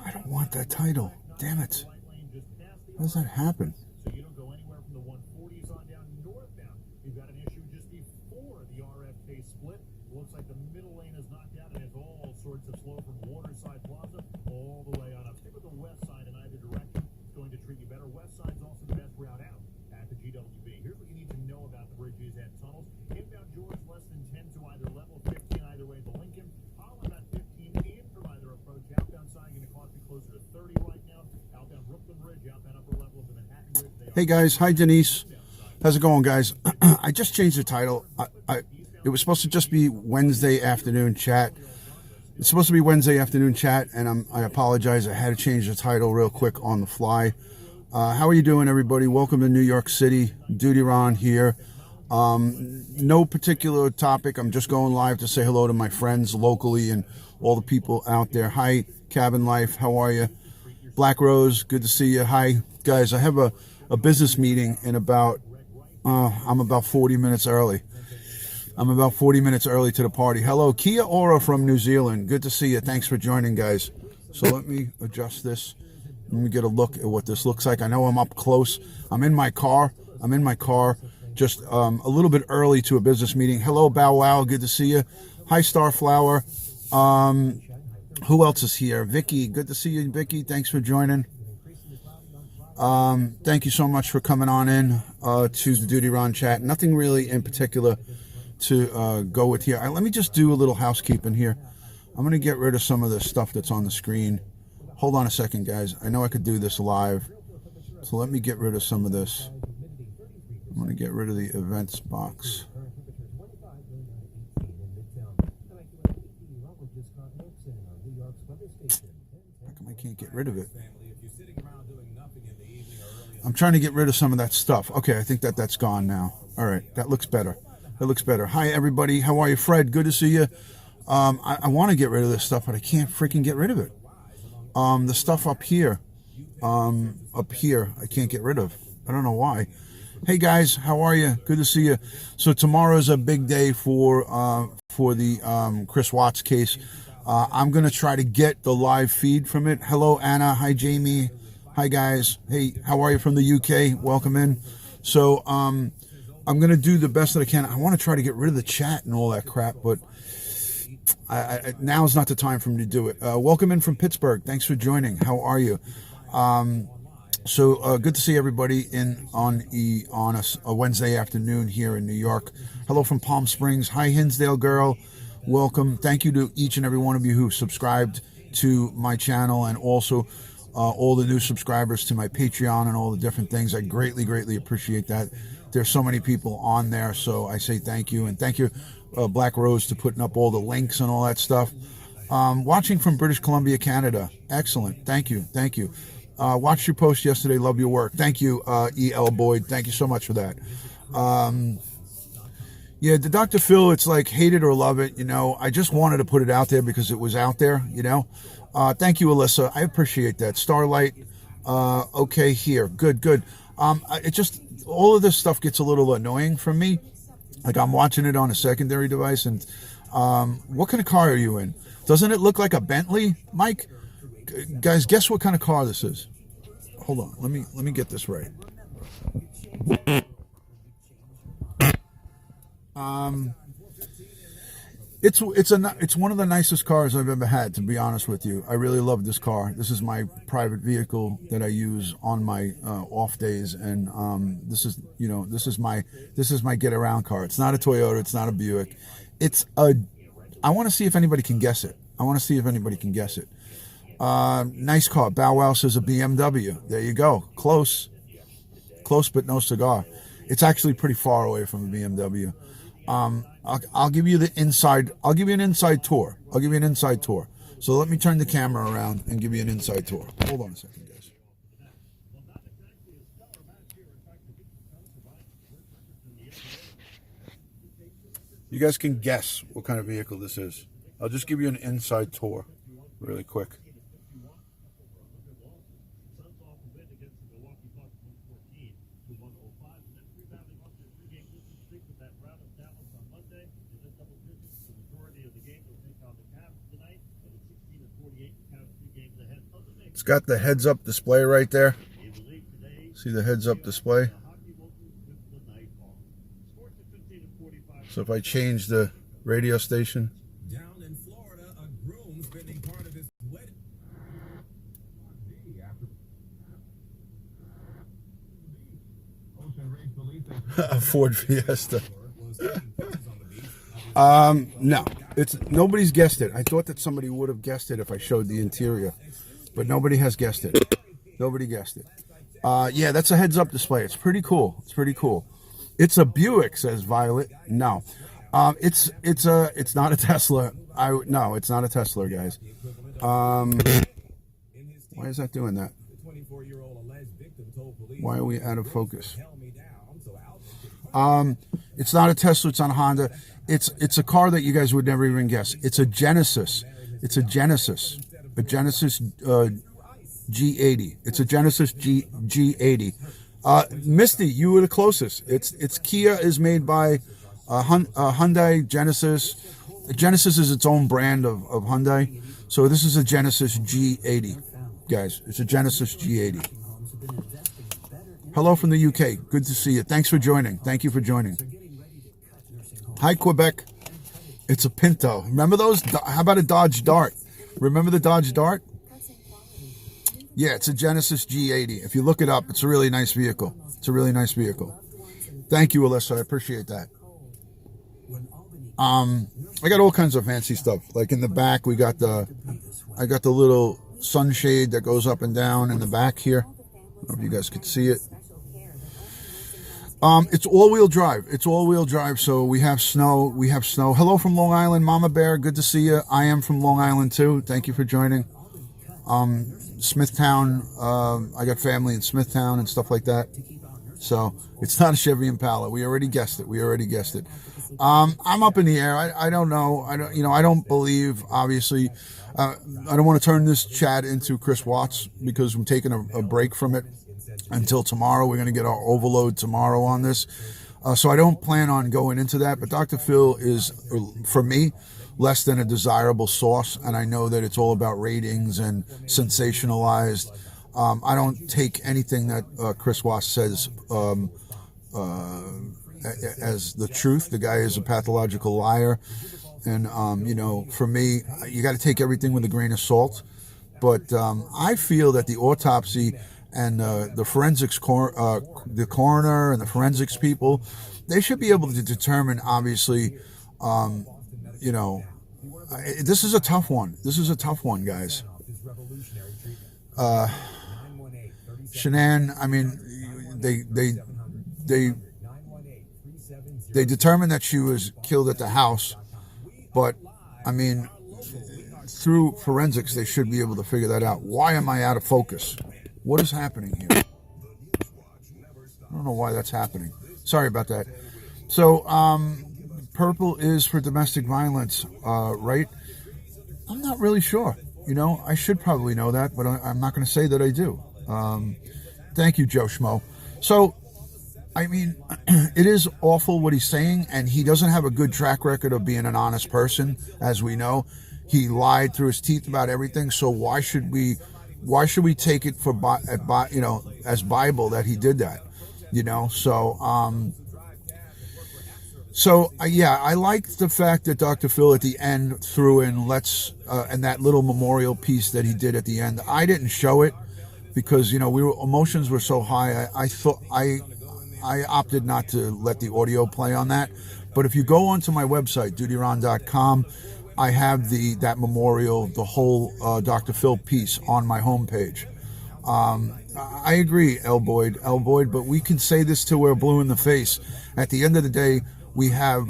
I don't want that title. Damn it. How does that happen? So you don't go anywhere from the 140s on down northbound. You've got an issue just before the RFK split. It looks like the middle lane is knocked out and it's all sorts of slow from Waterside Plaza all the way on up. Stick with the west side in either direction. It's going to treat you better. West side's also the best route out at the GWB. Here's what you need to know about the bridges and tunnels. Inbound George, less than 10 to either level, 15 either way to Lincoln. Holland at 15 in from either approach. Outbound side going to cost you closer to 30 right now. Outbound Brooklyn Bridge, outbound upper level of the Manhattan Bridge. Hey guys, hi Denise. How's it going, guys? I just changed the title. It was supposed to just be Wednesday afternoon chat. It's supposed to be Wednesday afternoon chat, and I apologize. I had to change the title real quick on the fly. How are you doing, everybody? Welcome to New York City. Duty Ron here. No particular topic. I'm just going live to say hello to my friends locally and all the people out there. Hi, Cabin Life. How are you? Black Rose, good to see you. Hi, guys. I have a business meeting in about, I'm about 40 minutes early. I'm about 40 minutes early to the party. Hello, Kia Ora from New Zealand. Good to see you. Thanks for joining, guys. So let me adjust this. Let me get a look at what this looks like. I know I'm up close. I'm in my car. Just a little bit early to a business meeting. Hello, Bow Wow. Good to see you. Hi, Starflower. Who else is here? Vicky. Good to see you, Vicky. Thanks for joining. Thank you so much for coming on in to the Duty Ron chat. Nothing really in particular to go with here. Let me just do a little housekeeping here. I'm going to get rid of some of the stuff that's on the screen. Hold on a second, guys. I know I could do this live. So let me get rid of some of this. I'm going to get rid of the events box. How come I can't get rid of it? I'm trying to get rid of some of that stuff. Okay, I think that's gone now. All right, that looks better. That looks better. Hi, everybody. How are you? Fred, good to see you. I want to get rid of this stuff, but I can't freaking get rid of it. The stuff up here, I can't get rid of. I don't know why. Hey, guys, how are you? Good to see you. So tomorrow's a big day for the Chris Watts case. I'm going to try to get the live feed from it. Hello, Anna. Hi, Jamie. Hi, guys. Hey, how are you from the UK? Welcome in. So, I'm going to do the best that I can. I want to try to get rid of the chat and all that crap, but now is not the time for me to do it. Welcome in from Pittsburgh. Thanks for joining. How are you? So good to see everybody on a Wednesday afternoon here in New York. Hello from Palm Springs. Hi, Hinsdale girl. Welcome. Thank you to each and every one of you who subscribed to my channel, and also all the new subscribers to my Patreon and all the different things. I greatly, greatly appreciate that. There's so many people on there, so I say thank you. And thank you, Black Rose, to putting up all the links and all that stuff. Watching from British Columbia, Canada. Excellent. Thank you. Thank you. Watched your post yesterday. Love your work. Thank you, E.L. Boyd. Thank you so much for that. Yeah, the Dr. Phil, it's like hate it or love it. You know, I just wanted to put it out there because it was out there, you know. Thank you, Alyssa. I appreciate that. Starlight. Okay, here. Good, good. It just, all of this stuff gets a little annoying for me. Like, I'm watching it on a secondary device, and what kind of car are you in? Doesn't it look like a Bentley, Mike? Guys, guess what kind of car this is? Hold on, let me get this right. It's one of the nicest cars I've ever had, to be honest with you. I really love this car. This is my private vehicle that I use on my off days, and this is my get around car. It's not a Toyota. It's not a Buick. I want to see if anybody can guess it. Nice car. Bow Wow says a BMW. There you go. Close, but no cigar. It's actually pretty far away from a BMW. I'll give you the inside. I'll give you an inside tour. So let me turn the camera around and give you an inside tour. Hold on a second, guys. You guys can guess what kind of vehicle this is. I'll just give you an inside tour really quick. It's got the heads-up display right there. See the heads-up display? So if I change the radio station, Down in Florida, a groom spending part of his wedding. a Ford Fiesta. No, nobody's guessed it. I thought that somebody would have guessed it if I showed the interior, but nobody has guessed it. Nobody guessed it. Yeah, that's a heads-up display. It's pretty cool. It's pretty cool. It's a Buick, says Violet. No, it's not a Tesla. No, it's not a Tesla, guys. Why is that doing that? Why are we out of focus? It's not a Tesla. It's on a Honda. It's a car that you guys would never even guess. It's a Genesis. It's a Genesis. A Genesis G80. It's a Genesis G80. Misty, you were the closest. It's Kia is made by Hyundai Genesis. Genesis is its own brand of Hyundai. So this is a Genesis G80, guys. It's a Genesis G80. Hello from the UK. Good to see you. Thanks for joining. Thank you for joining. Hi, Quebec. It's a Pinto. Remember those? How about a Dodge Dart? Remember the Dodge Dart? Yeah, it's a Genesis G80. If you look it up, it's a really nice vehicle. It's a really nice vehicle. Thank you, Alyssa. I appreciate that. I got all kinds of fancy stuff. Like in the back, I got the little sunshade that goes up and down in the back here. I don't know if you guys could see it. It's all-wheel drive. It's all-wheel drive, so we have snow. We have snow. Hello from Long Island, Mama Bear. Good to see you. I am from Long Island, too. Thank you for joining. Smithtown, I got family in Smithtown and stuff like that. So it's not a Chevy Impala. We already guessed it. I'm up in the air. I don't know. I don't believe, obviously. I don't want to turn this chat into Chris Watts because I'm taking a break from it until tomorrow. We're going to get our overload tomorrow on this. So I don't plan on going into that. But Dr. Phil is, for me, less than a desirable source. And I know that it's all about ratings and sensationalized. I don't take anything that Chris Watts says as the truth. The guy is a pathological liar. And, for me, you got to take everything with a grain of salt. But I feel that the autopsy and the forensics, the coroner and the forensics people, they should be able to determine, obviously, this is a tough one. This is a tough one, guys. Shanann, I mean, they determined that she was killed at the house, but I mean, through forensics, they should be able to figure that out. Why am I out of focus? What is happening here? I don't know why that's happening. Sorry about that. So, purple is for domestic violence, right? I'm not really sure. I should probably know that, but I'm not going to say that I do. Thank you, Joe Schmo. So, I mean, it is awful what he's saying, and he doesn't have a good track record of being an honest person, as we know. He lied through his teeth about everything. So why should we take it for as Bible that he did that? So I like the fact that Dr. Phil at the end threw in and that little memorial piece that he did at the end. I didn't show it because emotions were so high. I opted not to let the audio play on that. But if you go onto my website, dutyron.com, I have that memorial, the whole Dr. Phil piece on my homepage. I agree, L. Boyd, but we can say this till we're blue in the face. At the end of the day, we have,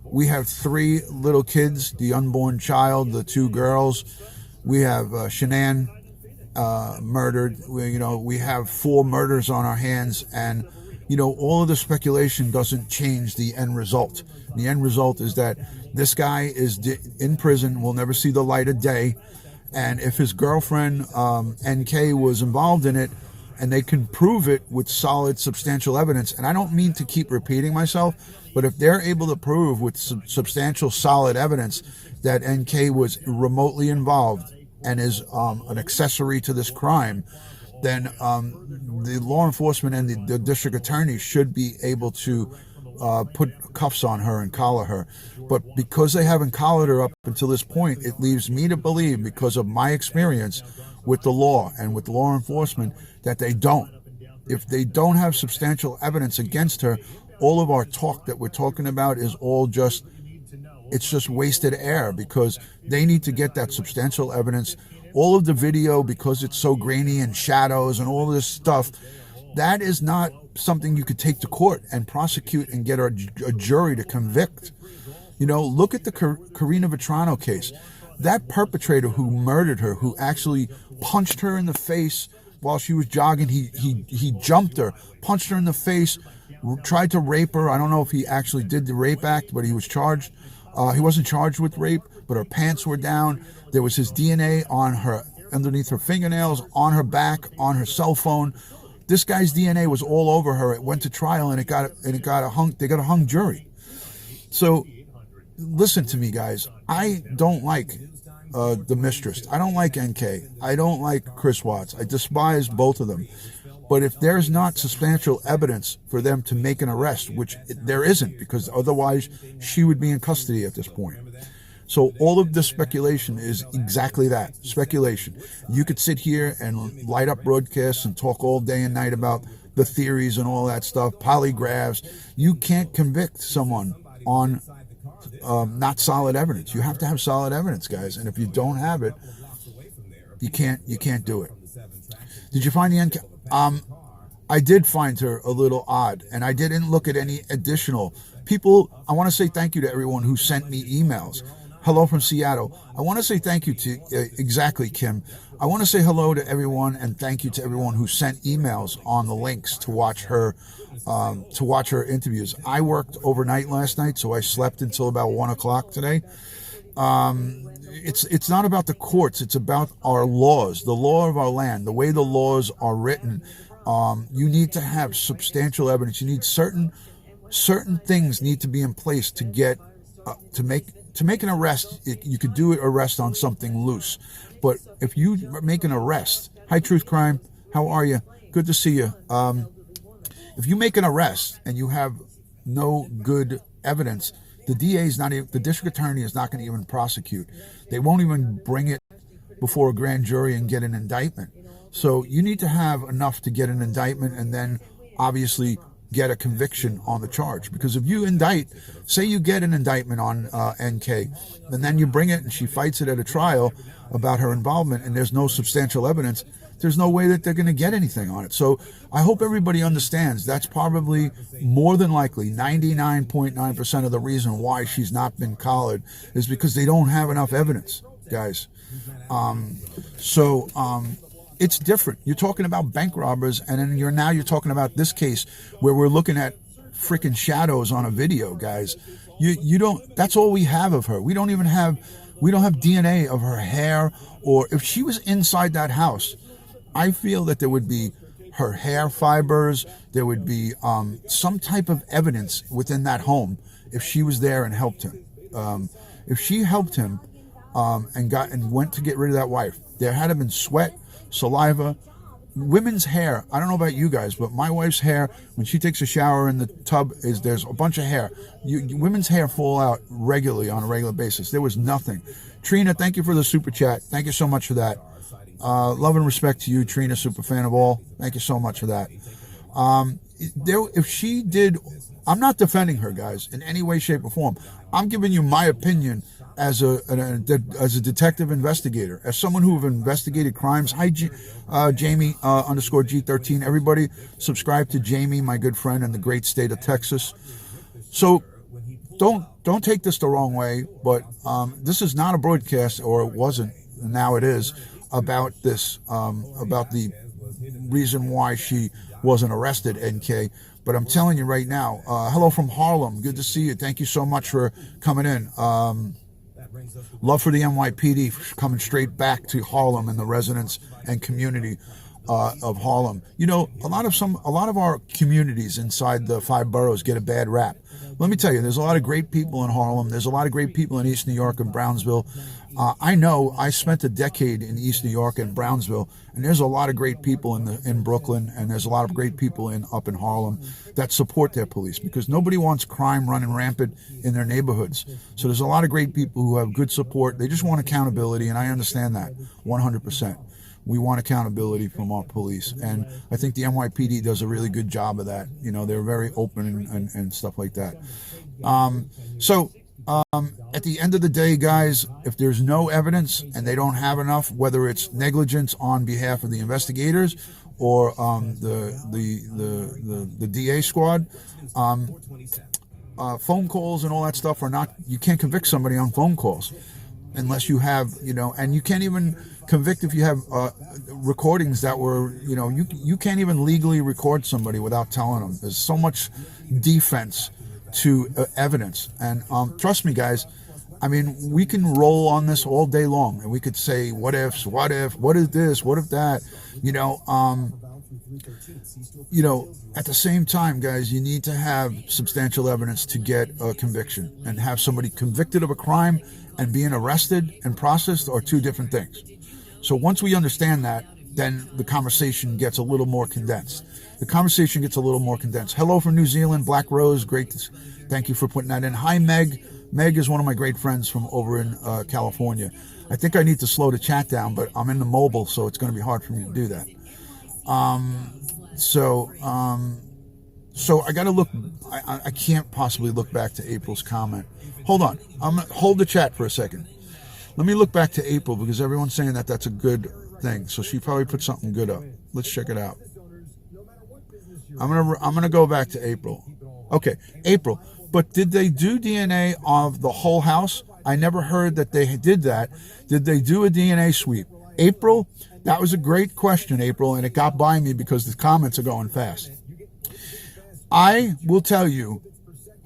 we have 3 little kids, the unborn child, the 2 girls. We have Shanann murdered. We have 4 murders on our hands, and all of the speculation doesn't change the end result. The end result is that this guy is in prison, will never see the light of day, and if his girlfriend NK was involved in it, and they can prove it with solid, substantial evidence, and I don't mean to keep repeating myself, but if they're able to prove with substantial, solid evidence that NK was remotely involved, and is an accessory to this crime, then the law enforcement and the district attorney should be able to put cuffs on her and collar her. But because they haven't collared her up until this point, it leaves me to believe, because of my experience with the law and with law enforcement, that they don't. If they don't have substantial evidence against her, all of our talk that we're talking about is all just, it's just wasted air, because they need to get that substantial evidence. All of the video, because it's so grainy and shadows and all this stuff, that is not something you could take to court and prosecute and get a jury to convict. You know, look at the Karina Vetrano case. That perpetrator who murdered her, who actually punched her in the face while she was jogging, he jumped her, punched her in the face, tried to rape her. I don't know if he actually did the rape act, but he was charged. He wasn't charged with rape, but her pants were down. There was his DNA on her, underneath her fingernails, on her back, on her cell phone. This guy's DNA was all over her. It went to trial, and they got a hung jury. So listen to me, guys. I don't like the mistress. I don't like NK. I don't like Chris Watts. I despise both of them. But if there's not substantial evidence for them to make an arrest, which there isn't, because otherwise she would be in custody at this point. So all of this speculation is exactly that, speculation. You could sit here and light up broadcasts and talk all day and night about the theories and all that stuff, polygraphs. You can't convict someone on not solid evidence. You have to have solid evidence, guys. And if you don't have it, you can't do it. Did you find the NK? I did find her a little odd, and I didn't look at any additional people. I want to say thank you to everyone who sent me emails. Hello from Seattle. I want to say thank you to, exactly, Kim. I want to say hello to everyone and thank you to everyone who sent emails on the links to watch her interviews. I worked overnight last night, so I slept until about 1 o'clock today. It's not about the courts. It's about our laws, the law of our land, the way the laws are written. You need to have substantial evidence. You need certain things need to be in place to get to make an arrest. You could do an arrest on something loose, but if you make an arrest, hi Truth Crime, how are you? Good to see you. If you make an arrest and you have no good evidence, the the district attorney is not going to even prosecute. They won't even bring it before a grand jury and get an indictment. So you need to have enough to get an indictment and then obviously get a conviction on the charge. Because if you indict, say you get an indictment on NK, and then you bring it and she fights it at a trial about her involvement and there's no substantial evidence, there's no way that they're going to get anything on it. So I hope everybody understands that's probably more than likely 99.9% of the reason why she's not been collared is because they don't have enough evidence, guys. It's different. You're talking about bank robbers, and then you're talking about this case where we're looking at freaking shadows on a video, guys. You don't. That's all we have of her. We don't have DNA of her hair, or if she was inside that house, I feel that there would be her hair fibers. There would be some type of evidence within that home if she was there and helped him. If she helped him and went to get rid of that wife, there had to have been sweat, saliva, women's hair. I don't know about you guys, but my wife's hair, when she takes a shower in the tub, there's a bunch of hair. Women's hair fall out regularly on a regular basis. There was nothing. Trina, thank you for the super chat. Thank you so much for that. Love and respect to you, Trina, super fan of all. Thank you so much for that. If she did, I'm not defending her, guys, in any way, shape, or form. I'm giving you my opinion as a detective investigator, as someone who have investigated crimes. Hi, Jamie underscore G13. Everybody subscribe to Jamie, my good friend in the great state of Texas. So don't take this the wrong way, but this is not a broadcast, or it wasn't, now it is, about this, about the reason why she wasn't arrested, NK. But I'm telling you right now, hello from Harlem. Good to see you. Thank you so much for coming in. Love for the NYPD coming straight back to Harlem and the residents and community of Harlem. You know, a lot of our communities inside the 5 boroughs get a bad rap. Let me tell you, there's a lot of great people in Harlem. There's a lot of great people in East New York and Brownsville. I know I spent a decade in East New York and Brownsville, and there's a lot of great people in Brooklyn, and there's a lot of great people up in Harlem that support their police, because nobody wants crime running rampant in their neighborhoods. So there's a lot of great people who have good support. They just want accountability, and I understand that 100%. We want accountability from our police, and I think the NYPD does a really good job of that. They're very open and stuff like that. At the end of the day, guys, if there's no evidence and they don't have enough, whether it's negligence on behalf of the investigators or the DA squad, phone calls and all that stuff you can't convict somebody on phone calls unless you have, and you can't even convict if you have recordings that were, you can't even legally record somebody without telling them. There's so much defense to evidence, and trust me, guys, I mean, we can roll on this all day long, and we could say what ifs, what if this, what if that, at the same time, guys, you need to have substantial evidence to get a conviction, and have somebody convicted of a crime and being arrested and processed are two different things. So once we understand that, then the conversation gets a little more condensed. Hello from New Zealand, Black Rose. Great. Thank you for putting that in. Hi, Meg. Meg is one of my great friends from over in California. I think I need to slow the chat down, but I'm in the mobile, so it's going to be hard for me to do that. So I got to look. I can't possibly look back to April's comment. Hold on. I'm going to hold the chat for a second. Let me look back to April, because everyone's saying that that's a good thing. So she probably put something good up. Let's check it out. I'm gonna go back to April. Okay, April. But did they do DNA of the whole house? I never heard that they did that. Did they do a DNA sweep? April, that was a great question, April, and it got by me because the comments are going fast. I will tell you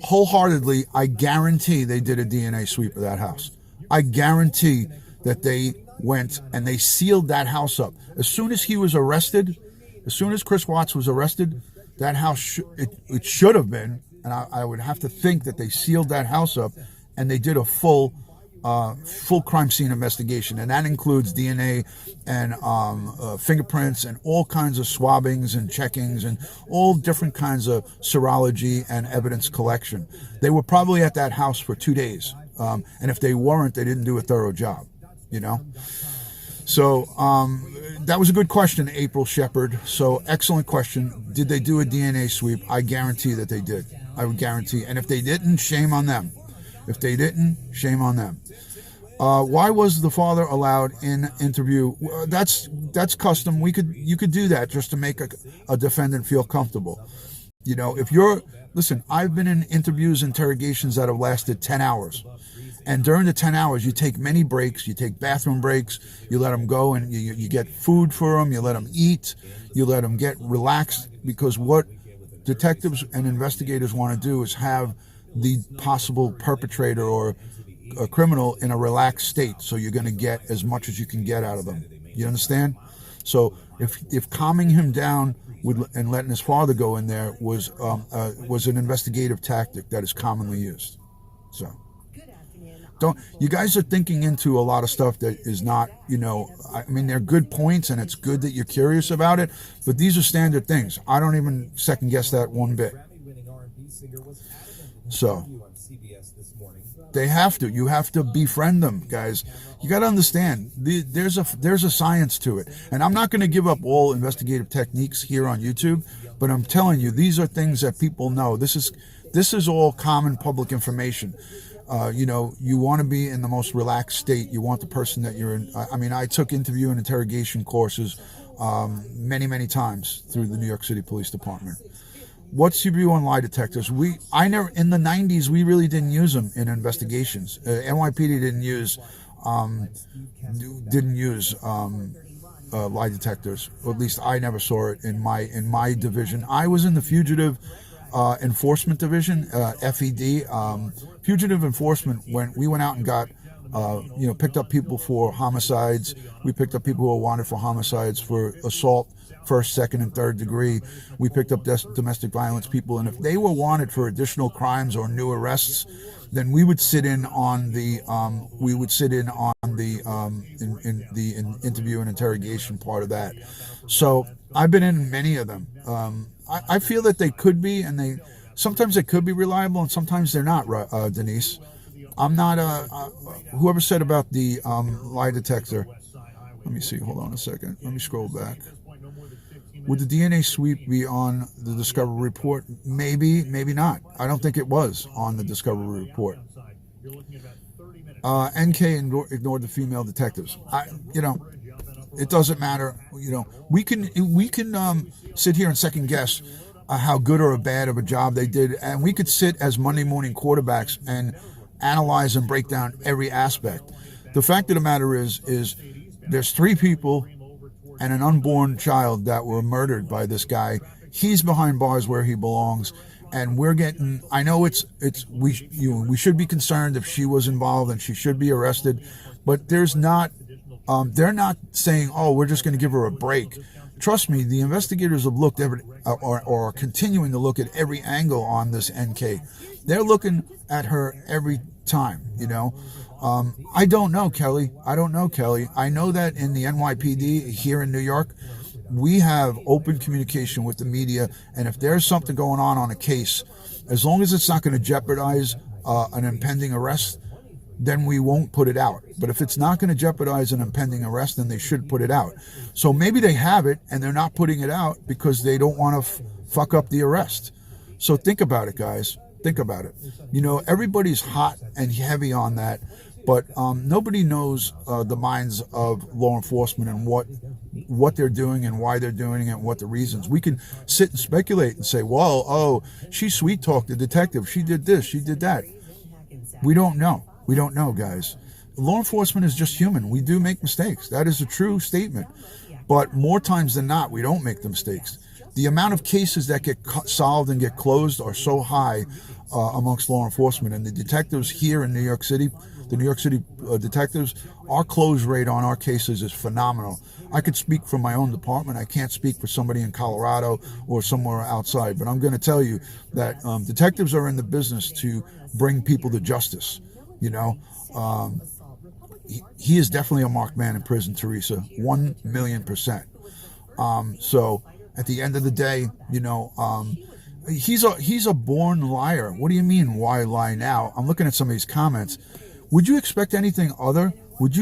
wholeheartedly, I guarantee they did a DNA sweep of that house. I guarantee that they went and they sealed that house up. As soon as he was arrested, as soon as Chris Watts was arrested, that house, it should have been, and I would have to think that they sealed that house up, and they did a full crime scene investigation, and that includes DNA and fingerprints and all kinds of swabbings and checkings and all different kinds of serology and evidence collection. They were probably at that house for 2 days, and if they weren't, they didn't do a thorough job, So that was a good question, April Shepard. So excellent question. Did they do a DNA sweep? I guarantee that they did. I would guarantee. And if they didn't, shame on them. Why was the father allowed in interview? That's custom. You could do that just to make a defendant feel comfortable. Listen, I've been in interrogations that have lasted 10 hours. And during the 10 hours, you take many breaks. You take bathroom breaks. You let them go and you get food for them. You let them eat. You let them get relaxed, because what detectives and investigators want to do is have the possible perpetrator or a criminal in a relaxed state. So you're going to get as much as you can get out of them. You understand? So if calming him down and letting his father go in there was an investigative tactic that is commonly used. So. You guys are thinking into a lot of stuff that is not, I mean, they're good points, and it's good that you're curious about it, but these are standard things. I don't even second guess that one bit. So they have to. You have to befriend them, guys. You got to understand, there's a science to it. And I'm not going to give up all investigative techniques here on YouTube, but I'm telling you, these are things that people know. This is all common public information. You want to be in the most relaxed state. You want the person that you're in. I mean, I took interview and interrogation courses many, many times through the New York City Police Department. What's your view on lie detectors? In the 90s, we really didn't use them in investigations. NYPD didn't use lie detectors, or at least I never saw it in my division. I was in the fugitive enforcement division, FED, fugitive enforcement. When we went out and got picked up people for homicides. We picked up people who were wanted for homicides, for assault, first, second, and third degree. We picked up domestic violence people, and if they were wanted for additional crimes or new arrests, then we would sit in on the interview and interrogation part of that. So I've been in many of them. I feel that they could be, and sometimes they could be reliable, and sometimes they're not. Denise, I'm not whoever said about the lie detector. Let me see. Hold on a second. Let me scroll back. Would the DNA sweep be on the Discovery Report? Maybe, maybe not. I don't think it was on the Discovery Report. NK ignored the female detectives. It doesn't matter. We can sit here and second guess how good or bad of a job they did, and we could sit as Monday morning quarterbacks and analyze and break down every aspect. The fact of the matter is there's 3 people and an unborn child that were murdered by this guy. He's behind bars where he belongs, and we're getting. I know we should be concerned if she was involved and she should be arrested, but there's not. They're not saying, "Oh, we're just going to give her a break." Trust me, the investigators have looked or are continuing to look at every angle on this NK. They're looking at her every time. I don't know, Kelly. I know that in the NYPD here in New York, we have open communication with the media, and if there's something going on a case, as long as it's not going to jeopardize an impending arrest, then we won't put it out. But if it's not going to jeopardize an impending arrest, then they should put it out. So maybe they have it and they're not putting it out because they don't want to fuck up the arrest. So think about it, guys. Think about it. Everybody's hot and heavy on that, but nobody knows the minds of law enforcement and what they're doing and why they're doing it and what the reasons. We can sit and speculate and say, well, she sweet talked the detective. She did this, she did that. We don't know. We don't know, guys. Law enforcement is just human. We do make mistakes. That is a true statement. But more times than not, we don't make the mistakes. The amount of cases that get solved and get closed are so high amongst law enforcement. And the detectives here in New York City, the New York City detectives, our close rate on our cases is phenomenal. I could speak from my own department. I can't speak for somebody in Colorado or somewhere outside. But I'm going to tell you that detectives are in the business to bring people to justice. He is definitely a marked man in prison, Teresa, 1,000,000%. So at the end of the day, he's a born liar. What do you mean, why lie now? I'm looking at some of these comments. Would you expect anything other? Would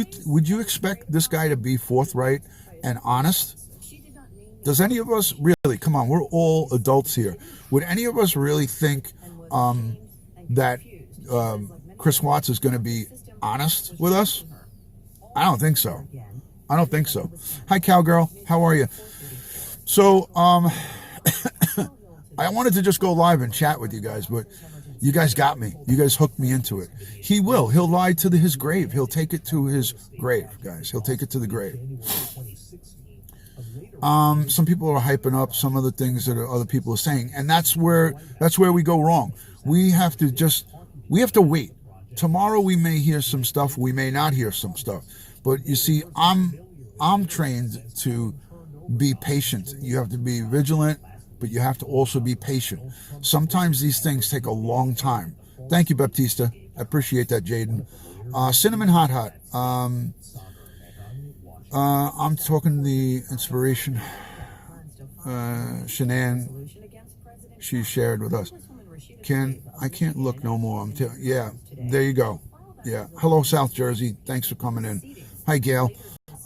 you expect this guy to be forthright and honest? Does any of us really? Come on, we're all adults here. Would any of us really think that Chris Watts is going to be honest with us? I don't think so. Hi, Cowgirl. How are you? So, I wanted to just go live and chat with you guys, but you guys got me. You guys hooked me into it. He will. He'll lie to his grave. He'll take it to his grave, guys. He'll take it to the grave. Some people are hyping up some of the things that other people are saying, and that's where we go wrong. We have to wait. Tomorrow we may hear some stuff, we may not hear some stuff. But you see, I'm trained to be patient. You have to be vigilant, but you have to also be patient. Sometimes these things take a long time. Thank you, Baptista. I appreciate that, Jaden. Cinnamon Hot. I'm talking the inspiration Shanann, she shared with us. I can't look no more. Yeah, there you go. Yeah. Hello, South Jersey. Thanks for coming in. Hi, Gail.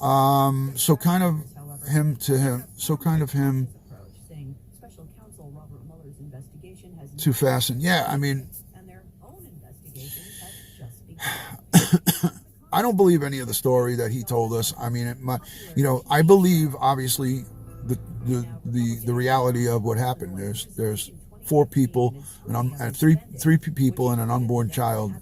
So kind of him to fasten. Yeah, I mean, I don't believe any of the story that he told us. I mean, I believe obviously the reality of what happened. There's 4 people and three people and an unborn child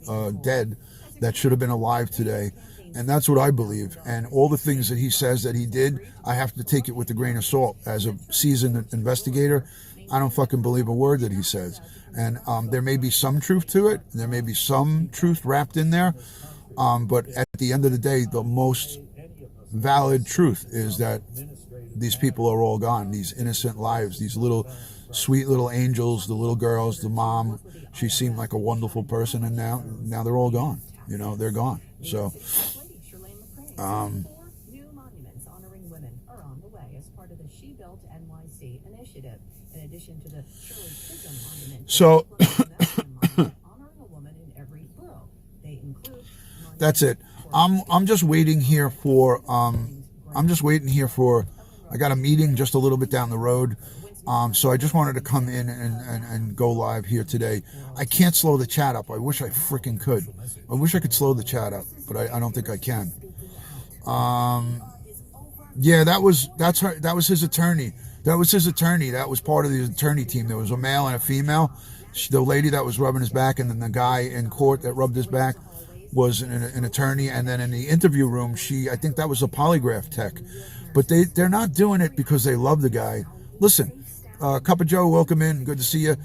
dead that should have been alive today, and that's what I believe. And all the things that he says that he did, I have to take it with a grain of salt. As a seasoned investigator, I don't fucking believe a word that he says. And there may be some truth to it. There may be some truth wrapped in there. But at the end of the day, the most valid truth is that these people are all gone. These innocent lives, these little sweet little angels, the little girls, the mom, she seemed like a wonderful person, and now they're all gone. You know, they're gone. So new monuments honoring women are on the way as part of the She Built NYC initiative. In addition to the Shirley Chisholm monument, So honoring a woman in every borough. They include that's it. I'm just waiting here for I got a meeting just a little bit down the road. So I just wanted to come in and go live here today. I can't slow the chat up. I wish I freaking could. I wish I could slow the chat up, but I don't think I can. Yeah, that was his attorney. That was his attorney. That was part of the attorney team. There was a male and a female. The lady that was rubbing his back, and then the guy in court that rubbed his back was an attorney. And then in the interview room, I think that was a polygraph tech. But they're not doing it because they love the guy. Listen, Cup of Joe, welcome in. Good to see you.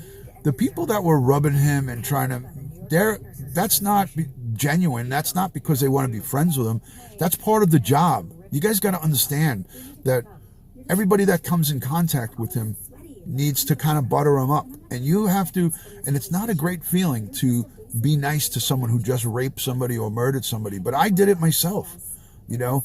The people that were rubbing him and trying to, that's not genuine. That's not because they want to be friends with him. That's part of the job. You guys got to understand that everybody that comes in contact with him needs to kind of butter him up. And you have to, and it's not a great feeling to be nice to someone who just raped somebody or murdered somebody. But I did it myself, you know.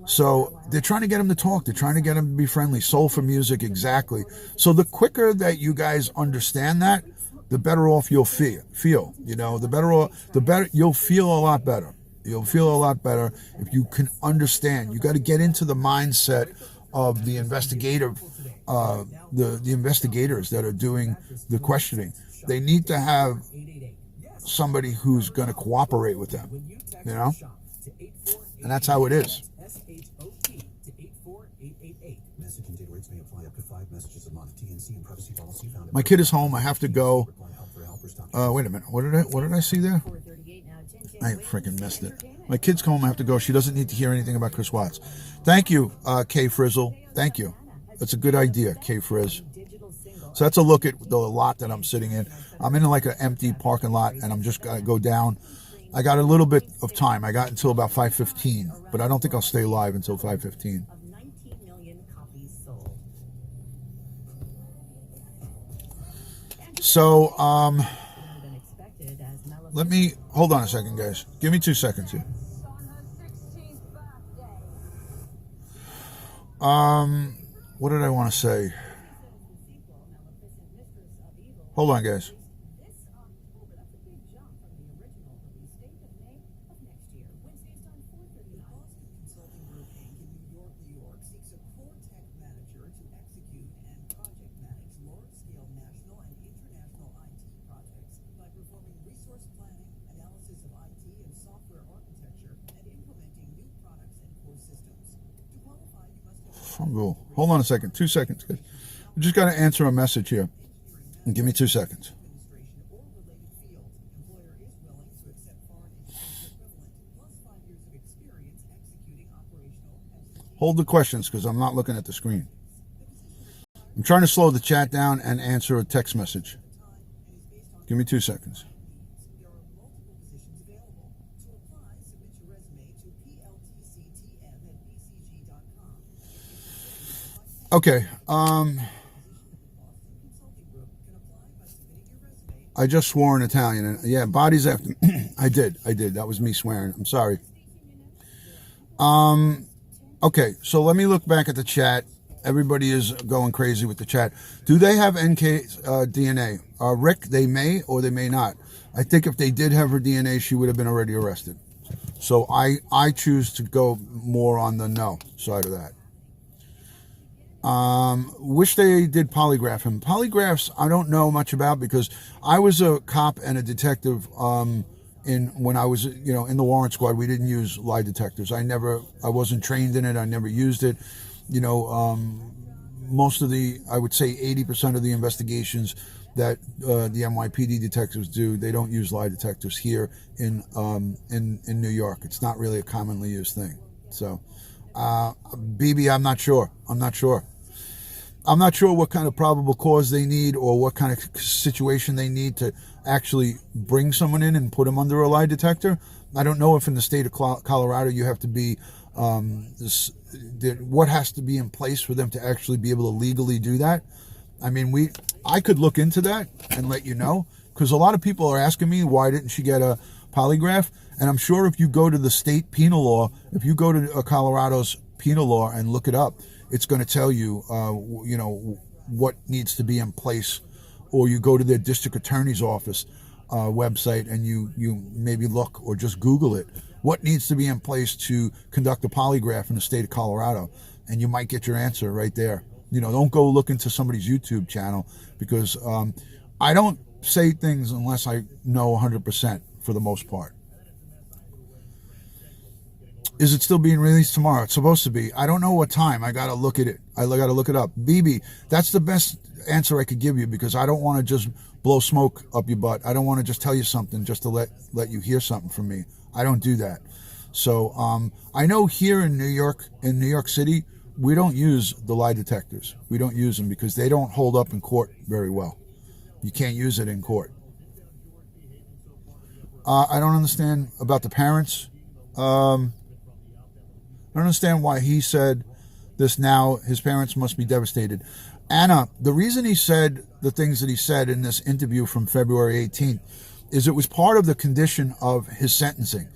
So they're trying to get him to talk. They're trying to get him to be friendly. Soul for music, exactly. So the quicker that you guys understand that, the better off you'll feel. You know, the better you'll feel a lot better. You'll feel a lot better if you can understand. You got to get into the mindset of the investigative, the investigators that are doing the questioning. They need to have somebody who's going to cooperate with them. You know, and that's how it is. My kid is home. I have to go. Wait a minute. What did I see there? I freaking missed it. My kid's home. I have to go. She doesn't need to hear anything about Chris Watts. Thank you, K Frizzle. Thank you. That's a good idea, K Frizz. So that's a look at the lot that I'm sitting in. I'm in like an empty parking lot, and I'm just gonna go down. I got a little bit of time. I got until about 5:15, but I don't think I'll stay live until 5:15. So, let me, hold on a second, guys. Give me 2 seconds here. What did I want to say? Hold on, guys. Hold on a second. 2 seconds, guys. We just got to answer a message here. Give me 2 seconds. Hold the questions because I'm not looking at the screen. I'm trying to slow the chat down and answer a text message. Give me 2 seconds. Okay. I just swore in Italian. Yeah, bodies after. I did. That was me swearing. I'm sorry. Okay, so let me look back at the chat. Everybody is going crazy with the chat. Do they have NK DNA? Rick, they may or they may not. I think if they did have her DNA, she would have been already arrested. So I choose to go more on the no side of that. Wish they did polygraph him. Polygraphs I don't know much about because I was a cop and a detective when I was in the warrant squad. We didn't use lie detectors. I wasn't trained in it. I never used it. Most of I would say 80% of the investigations that the NYPD detectives do, they don't use lie detectors here in New York. It's not really a commonly used thing. So BB, I'm not sure. I'm not sure what kind of probable cause they need or what kind of situation they need to actually bring someone in and put them under a lie detector. I don't know if in the state of Colorado you have to be, what has to be in place for them to actually be able to legally do that. I mean, I could look into that and let you know, because a lot of people are asking me, why didn't she get a polygraph? And I'm sure if you go to the state penal law, if you go to Colorado's penal law and look it up, it's going to tell you, what needs to be in place. Or you go to their district attorney's office website and you maybe look or just Google it. What needs to be in place to conduct a polygraph in the state of Colorado? And you might get your answer right there. Don't go look into somebody's YouTube channel, because I don't say things unless I know 100% for the most part. Is it still being released tomorrow? It's supposed to be. I don't know what time. I got to look at it. I got to look it up. BB, that's the best answer I could give you, because I don't want to just blow smoke up your butt. I don't want to just tell you something just to let you hear something from me. I don't do that. So I know here in New York City, we don't use the lie detectors. We don't use them because they don't hold up in court very well. You can't use it in court. I don't understand about the parents. I don't understand why he said this now. His parents must be devastated. Anna, the reason he said the things that he said in this interview from February 18th is it was part of the condition of his sentencing.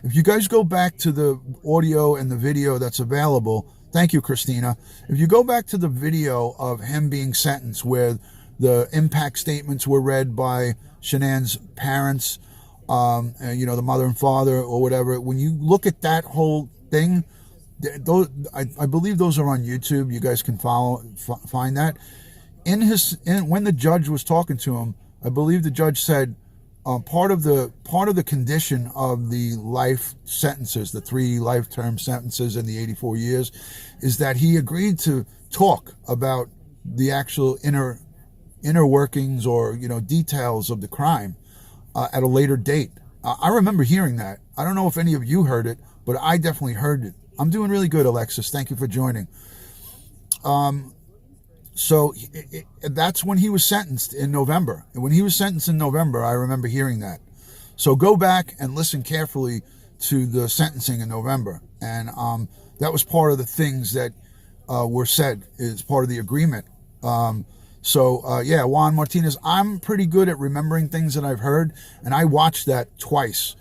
If you guys go back to the audio and the video that's available, thank you, Christina. If you go back to the video of him being sentenced, where the impact statements were read by Shanann's parents, the mother and father or whatever, when you look at that whole thing, those, I believe those are on YouTube. You guys can find that. When the judge was talking to him, I believe the judge said part of the condition of the life sentences, the 3 life term sentences and the 84 years, is that he agreed to talk about the actual inner workings or details of the crime at a later date. I remember hearing that. I don't know if any of you heard it, but I definitely heard it. I'm doing really good, Alexis. Thank you for joining. So that's when he was sentenced in November. And when he was sentenced in November, I remember hearing that. So go back and listen carefully to the sentencing in November. And that was part of the things that were said as part of the agreement. Juan Martinez, I'm pretty good at remembering things that I've heard. And I watched that twice.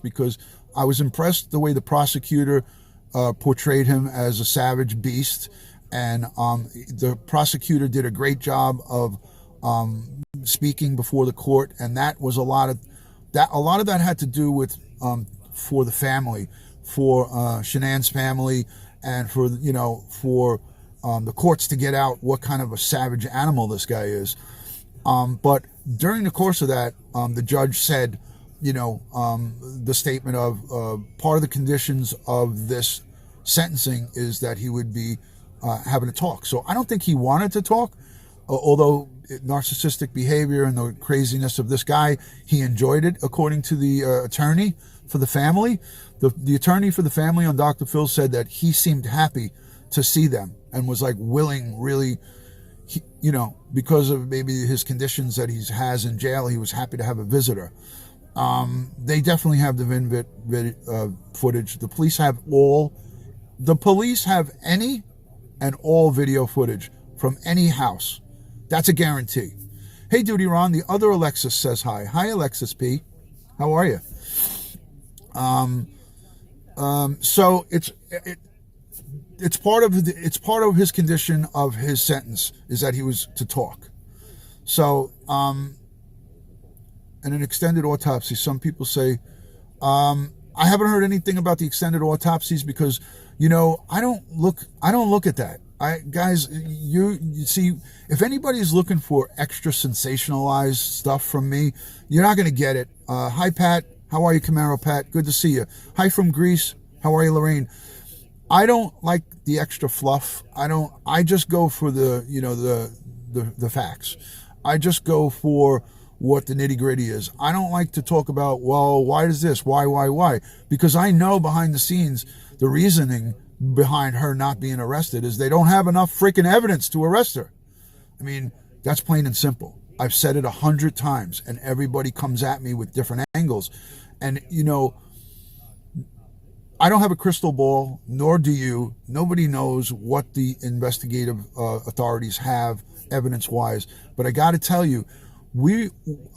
Because I was impressed the way the prosecutor portrayed him as a savage beast. And the prosecutor did a great job of speaking before the court, and that was a lot of that had to do with for the family, for Shanann's family, and for the courts to get out what kind of a savage animal this guy is. But during the course of that, the judge said, the statement of part of the conditions of this sentencing is that he would be having a talk. So I don't think he wanted to talk, although narcissistic behavior and the craziness of this guy, he enjoyed it, according to the attorney for the family. The attorney for the family on Dr. Phil said that he seemed happy to see them and was willing, really, because of maybe his conditions that he has in jail, he was happy to have a visitor. They definitely have the footage. The police have any and all video footage from any house. That's a guarantee. Hey, Duty Ron, the other Alexis says hi. Hi, Alexis P. How are you? So it's part of his condition of his sentence is that he was to talk. So and an extended autopsy. Some people say I haven't heard anything about the extended autopsies because I don't look at that. Guys, you see, if anybody's looking for extra sensationalized stuff from me, you're not going to get it. Hi, Pat. How are you, Camaro Pat? Good to see you. Hi from Greece. How are you, Lorraine? I don't like the extra fluff. I just go for the facts. I just go for what the nitty gritty is. I don't like to talk about, well, why is this? Why? Because I know behind the scenes, the reasoning behind her not being arrested is they don't have enough freaking evidence to arrest her. I mean, that's plain and simple. I've said it 100 times, and everybody comes at me with different angles. And, you know, I don't have a crystal ball, nor do you. Nobody knows what the investigative authorities have evidence-wise. But I got to tell you,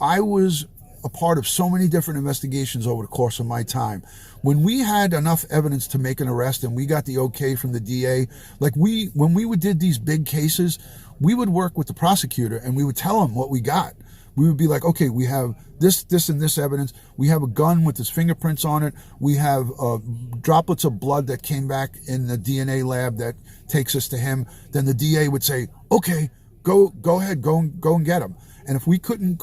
I was a part of so many different investigations over the course of my time. When we had enough evidence to make an arrest and we got the okay from the DA, like when we did these big cases, we would work with the prosecutor and we would tell him what we got. We would be like, okay, we have this, and this evidence. We have a gun with his fingerprints on it. We have droplets of blood that came back in the DNA lab that takes us to him. Then the DA would say, okay, go ahead, go and get him. And if we couldn't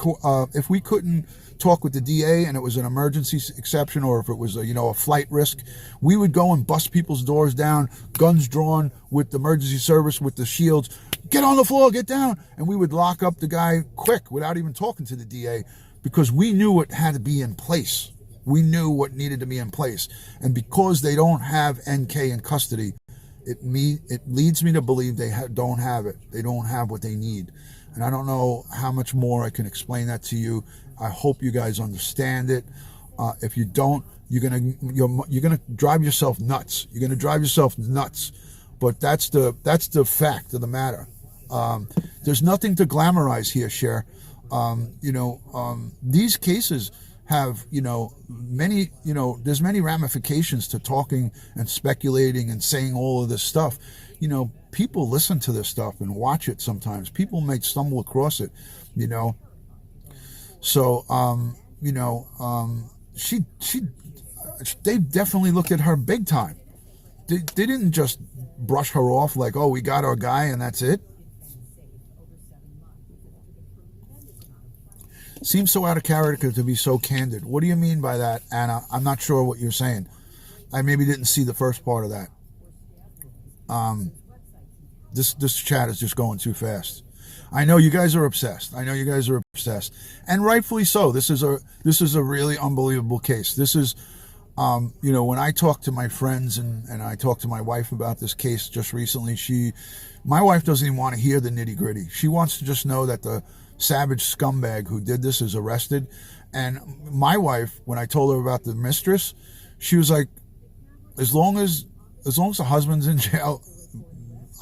talk with the DA and it was an emergency exception, or if it was a flight risk, we would go and bust people's doors down, guns drawn, with the emergency service with the shields. Get on the floor, get down. And we would lock up the guy quick without even talking to the DA, because we knew what had to be in place. We knew what needed to be in place. And because they don't have NK in custody, it leads me to believe they don't have it. They don't have what they need. And I don't know how much more I can explain that to you. I hope you guys understand it. If you don't, you're gonna drive yourself nuts. You're gonna drive yourself nuts. But that's the fact of the matter. There's nothing to glamorize here, Cher. These cases have, many, there's many ramifications to talking and speculating and saying all of this stuff. People listen to this stuff and watch it sometimes. People may stumble across it, So, they definitely looked at her big time. They didn't just brush her off like, oh, we got our guy and that's it. Seems so out of character to be so candid. What do you mean by that, Anna? I'm not sure what you're saying. I maybe didn't see the first part of that. This chat is just going too fast. I know you guys are obsessed. And rightfully so. This is a really unbelievable case. This is, when I talk to my friends and I talk to my wife about this case just recently, my wife doesn't even want to hear the nitty gritty. She wants to just know that the savage scumbag who did this is arrested. And my wife, when I told her about the mistress, she was like, as long as the husband's in jail,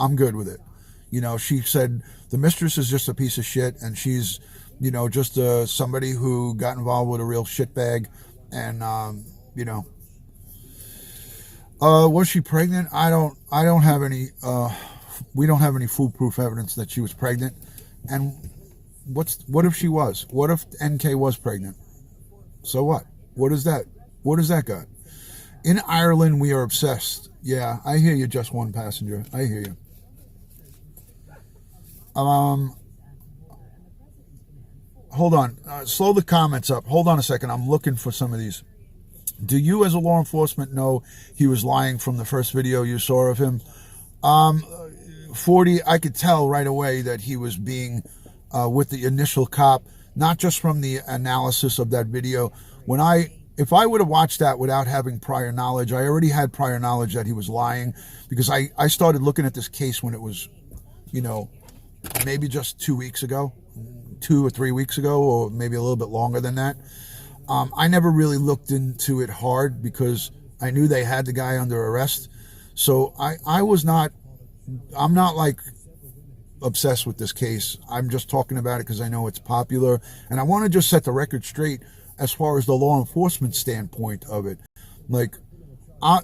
I'm good with it. She said the mistress is just a piece of shit, and she's, just somebody who got involved with a real shitbag. And, was she pregnant? I don't have any, we don't have any foolproof evidence that she was pregnant. And what if she was? What if NK was pregnant? So what? What is that got? In Ireland, we are obsessed. Yeah, I hear you, just one passenger. I hear you. Hold on. Slow the comments up. Hold on a second. I'm looking for some of these. Do you, as a law enforcement, know he was lying from the first video you saw of him? 40, I could tell right away that he was being with the initial cop, not just from the analysis of that video. If I would have watched that without having prior knowledge, I already had prior knowledge that he was lying, because I started looking at this case when it was, maybe just 2 weeks ago, 2 or 3 weeks ago, or maybe a little bit longer than that. I never really looked into it hard because I knew they had the guy under arrest. So I'm not like obsessed with this case. I'm just talking about it because I know it's popular. And I want to just set the record straight as far as the law enforcement standpoint of it. Like,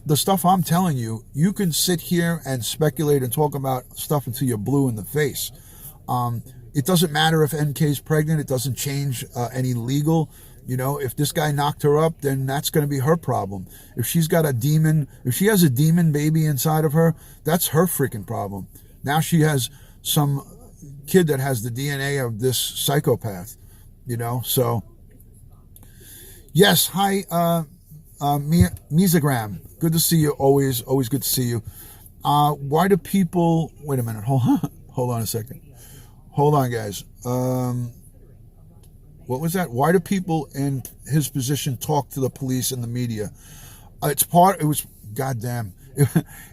the stuff I'm telling you, you can sit here and speculate and talk about stuff until you're blue in the face. It doesn't matter if NK's pregnant. It doesn't change any legal. If this guy knocked her up, then that's going to be her problem. If she has a demon baby inside of her, that's her freaking problem. Now she has some kid that has the DNA of this psychopath, so. Yes, hi, Misagram. Good to see you, always good to see you. Why do people, wait a minute, hold on a second. Hold on, guys. What was that? Why do people in his position talk to the police and the media? It's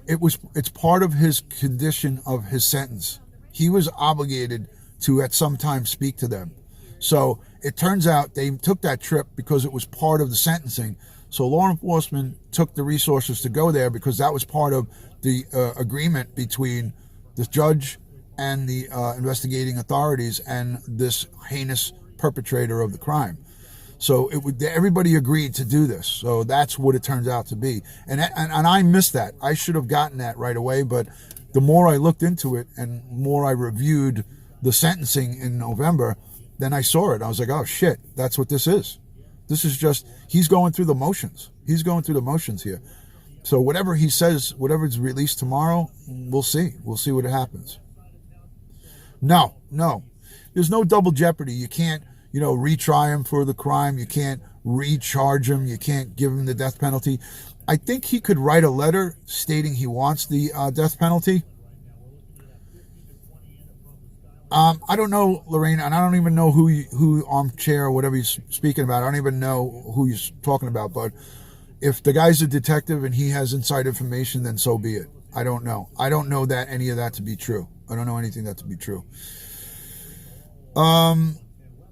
It's part of his condition of his sentence. He was obligated to at some time speak to them. So it turns out they took that trip because it was part of the sentencing. So law enforcement took the resources to go there because that was part of the agreement between the judge and the investigating authorities and this heinous perpetrator of the crime. So everybody agreed to do this. So that's what it turns out to be. And I missed that. I should have gotten that right away. But the more I looked into it and more I reviewed the sentencing in November, then I saw it. I was like, oh shit, that's what this is. This is just, he's going through the motions. He's going through the motions here. So whatever he says, whatever is released tomorrow, we'll see. We'll see what happens. No. There's no double jeopardy. You can't, retry him for the crime. You can't recharge him. You can't give him the death penalty. I think he could write a letter stating he wants the death penalty. I don't know, Lorraine, and I don't even know who armchair or whatever he's speaking about. I don't even know who he's talking about. But if the guy's a detective and he has inside information, then so be it. I don't know. I don't know that any of that to be true. I don't know anything that to be true.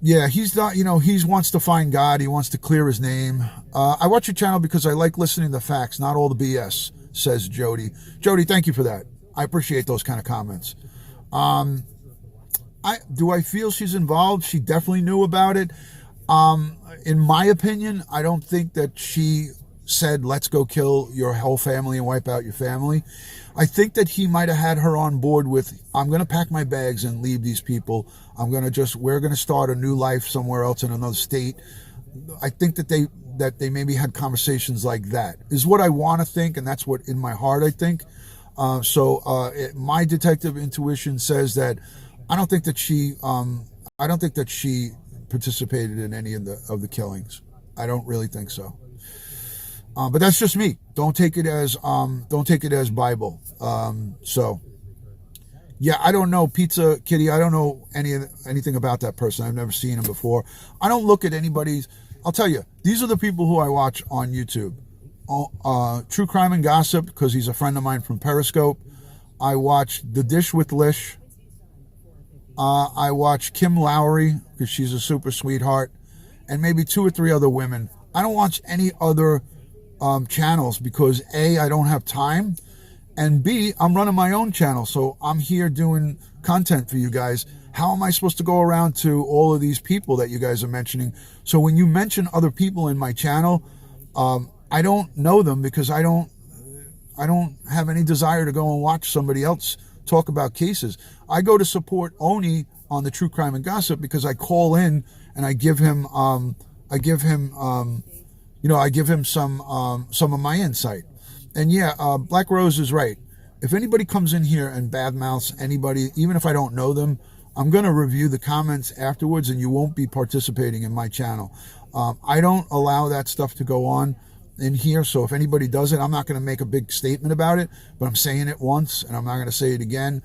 Yeah, he's not, he wants to find God. He wants to clear his name. I watch your channel because I like listening to facts, not all the BS, says Jody. Jody, thank you for that. I appreciate those kind of comments. Do I feel she's involved? She definitely knew about it. In my opinion, I don't think that she said, let's go kill your whole family and wipe out your family. I think that he might have had her on board with, I'm going to pack my bags and leave these people. We're going to start a new life somewhere else in another state. I think that they maybe had conversations like that is what I want to think. And that's what in my heart, I think. My detective intuition says that I don't think that she participated in any of the killings. I don't really think so. But that's just me. Don't take it as Bible. Yeah, I don't know, Pizza Kitty. I don't know anything about that person. I've never seen him before. I don't look at anybody's. I'll tell you, these are the people who I watch on YouTube. True Crime and Gossip, because he's a friend of mine from Periscope. I watch The Dish with Lish. I watch Kim Lowry, because she's a super sweetheart, and maybe 2 or 3 other women. I don't watch any other channels because A, I don't have time, and B, I'm running my own channel, so I'm here doing content for you guys. How am I supposed to go around to all of these people that you guys are mentioning? So when you mention other people in my channel, I don't know them because I don't have any desire to go and watch somebody else talk about cases. I go to support Oni on the True Crime and Gossip because I call in and I give him some of my insight. And yeah, Black Rose is right. If anybody comes in here and badmouths anybody, even if I don't know them, I'm going to review the comments afterwards and you won't be participating in my channel. I don't allow that stuff to go on in here. So if anybody does it, I'm not going to make a big statement about it, but I'm saying it once and I'm not going to say it again.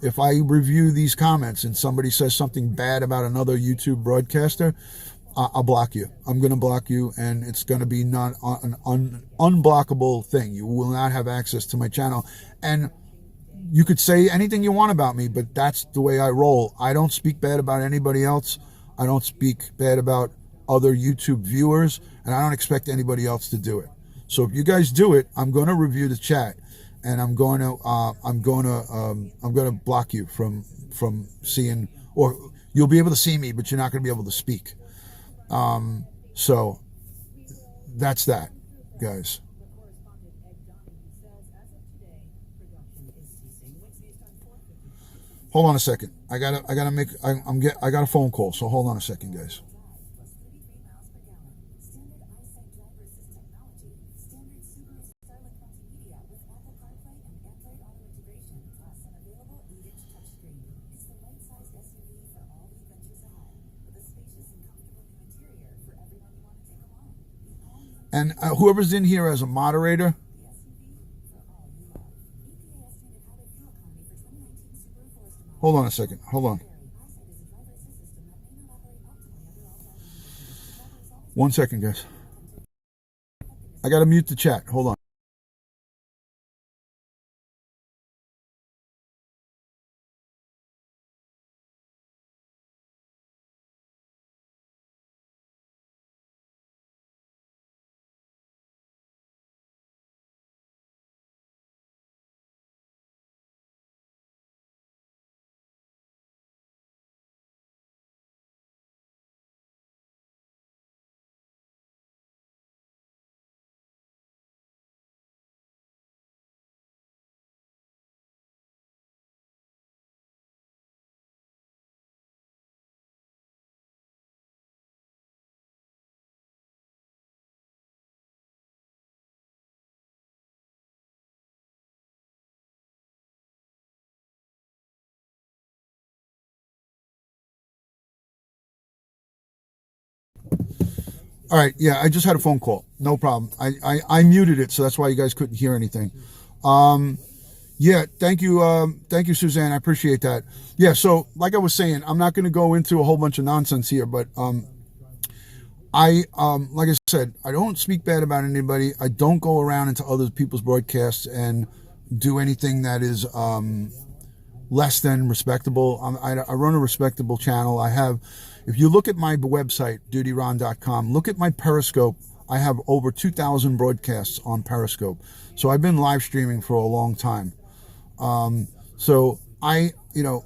If I review these comments and somebody says something bad about another YouTube broadcaster, I'll block you. I'm going to block you, and it's going to be not an unblockable thing. You will not have access to my channel. And you could say anything you want about me, but that's the way I roll. I don't speak bad about anybody else. I don't speak bad about other YouTube viewers, and I don't expect anybody else to do it. So if you guys do it, I'm going to review the chat, and I'm going to block you from seeing, or you'll be able to see me, but you're not going to be able to speak. So that's that, guys. Hold on a second. I got a phone call. So hold on a second, guys. And whoever's in here as a moderator, hold on a second. Hold on. 1 second, guys. I got to mute the chat. Hold on. All right, yeah, I just had a phone call. No problem. I muted it, so that's why you guys couldn't hear anything. Yeah, thank you, Suzanne. I appreciate that. Yeah, so like I was saying, I'm not going to go into a whole bunch of nonsense here, but like I said, I don't speak bad about anybody. I don't go around into other people's broadcasts and do anything that is less than respectable. I run a respectable channel. I have, if you look at my website, dutyron.com, look at my Periscope. I have over 2,000 broadcasts on Periscope. So I've been live streaming for a long time. So I,